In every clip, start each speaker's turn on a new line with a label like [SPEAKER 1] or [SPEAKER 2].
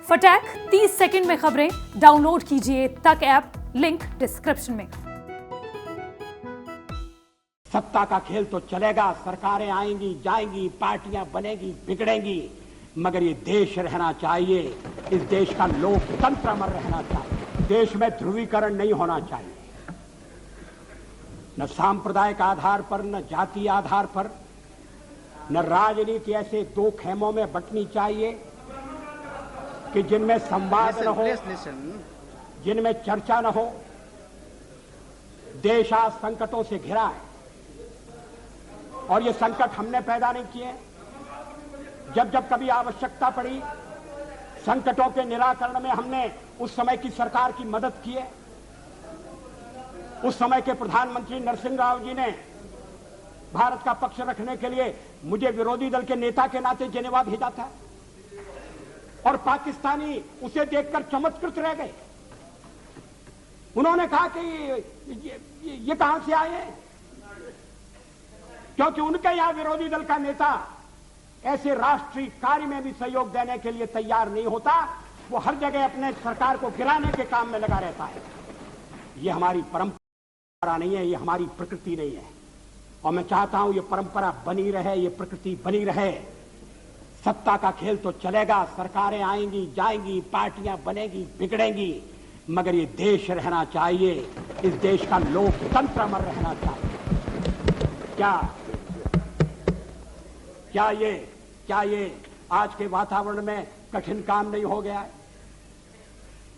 [SPEAKER 1] फटैक 30 second में खबरें download कीजिए तक ऐप, लिंक डिस्क्रिप्शन में।
[SPEAKER 2] सत्ता का खेल तो चलेगा, सरकारें आएंगी जाएंगी, पार्टियां बनेगी बिगड़ेंगी, मगर ये देश रहना चाहिए। इस देश का लोकतंत्र अमर रहना चाहिए। देश में ध्रुवीकरण नहीं होना चाहिए, न सांप्रदायिक आधार पर, न जातीय आधार पर, न राजनीति ऐसे दो खेमों में बंटनी चाहिए कि जिनमें संवाद न हो, जिनमें चर्चा न हो। देश आज संकटों से घिरा है और ये संकट हमने पैदा नहीं किए। जब जब कभी आवश्यकता पड़ी संकटों के निराकरण में, हमने उस समय की सरकार की मदद की है। उस समय के प्रधानमंत्री नरसिंह राव जी ने भारत का पक्ष रखने के लिए मुझे विरोधी दल के नेता के नाते जेनेवा भेजा था और पाकिस्तानी उसे देखकर चमत्कृत रह गए। उन्होंने कहा कि ये कहां से आए हैं, क्योंकि उनके यहां विरोधी दल का नेता ऐसे राष्ट्रीय कार्य में भी सहयोग देने के लिए तैयार नहीं होता। वो हर जगह अपने सरकार को गिराने के काम में लगा रहता है। ये हमारी परंपरा नहीं है, ये हमारी प्रकृति नहीं है और मैं चाहता हूं ये परंपरा बनी रहे, ये प्रकृति बनी रहे। सत्ता का खेल तो चलेगा, सरकारें आएंगी जाएंगी, पार्टियां बनेगी बिगड़ेंगी, मगर ये देश रहना चाहिए। इस देश का लोकतंत्र अमर रहना चाहिए। क्या ये आज के वातावरण में कठिन काम नहीं हो गया है?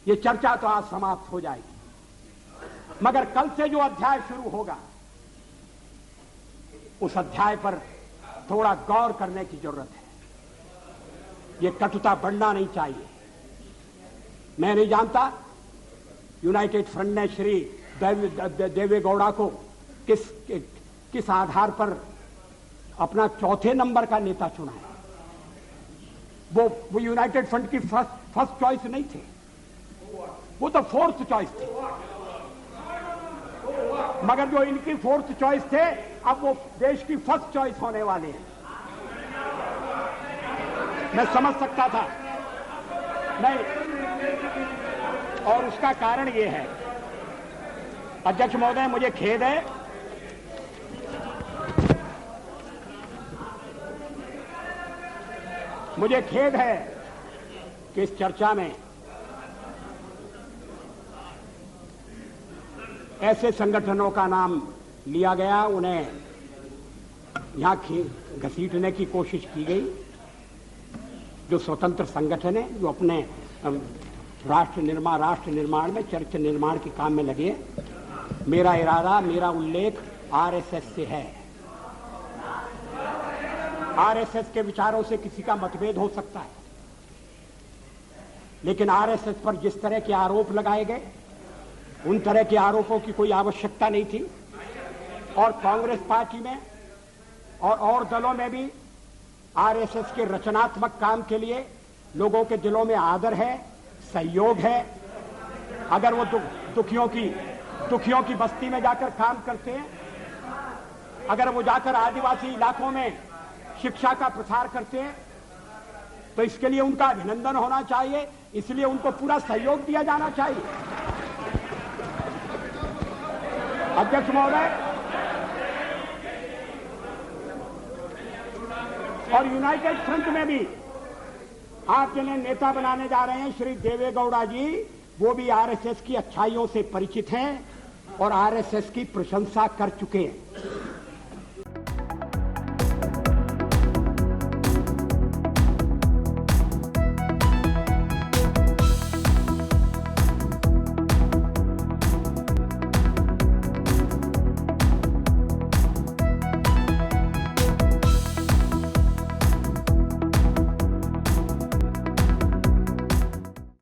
[SPEAKER 2] ये चर्चा तो आज समाप्त हो जाएगी, मगर कल से जो अध्याय शुरू होगा उस अध्याय पर थोड़ा गौर करने की जरूरत है। ये कटुता बढ़ना नहीं चाहिए। मैं नहीं जानता यूनाइटेड फ्रंट ने श्री देवेगौड़ा को किस आधार पर अपना चौथे नंबर का नेता चुना है। वो यूनाइटेड फ्रंट की फर्स्ट चॉइस नहीं थे, वो तो फोर्थ चॉइस थे। मगर जो इनकी फोर्थ चॉइस थे, अब वो देश की फर्स्ट चॉइस होने वाले हैं। मैं समझ सकता था नहीं, और उसका कारण ये है, अध्यक्ष महोदय मुझे खेद है, मुझे खेद है कि इस चर्चा में ऐसे संगठनों का नाम लिया गया, उन्हें यहां घसीटने की कोशिश की गई, जो स्वतंत्र संगठन है, जो अपने राष्ट्र निर्माण में, चरित्र निर्माण के काम में लगे। मेरा इरादा, मेरा उल्लेख आरएसएस से है। आरएसएस के विचारों से किसी का मतभेद हो सकता है, लेकिन आरएसएस पर जिस तरह के आरोप लगाए गए, उन तरह के आरोपों की कोई आवश्यकता नहीं थी। और कांग्रेस पार्टी में और दलों में भी आरएसएस के रचनात्मक काम के लिए लोगों के दिलों में आदर है, सहयोग है। अगर वो दुखियों की बस्ती में जाकर काम करते हैं, अगर वो जाकर आदिवासी इलाकों में शिक्षा का प्रसार करते हैं, तो इसके लिए उनका अभिनंदन होना चाहिए। इसलिए उनको पूरा सहयोग दिया जाना चाहिए। अध्यक्ष महोदय, और यूनाइटेड फ्रंट में भी आप जिन्हें नेता बनाने जा रहे हैं, श्री देवेगौड़ा जी, वो भी आरएसएस की अच्छाइयों से परिचित हैं और आरएसएस की प्रशंसा कर चुके हैं।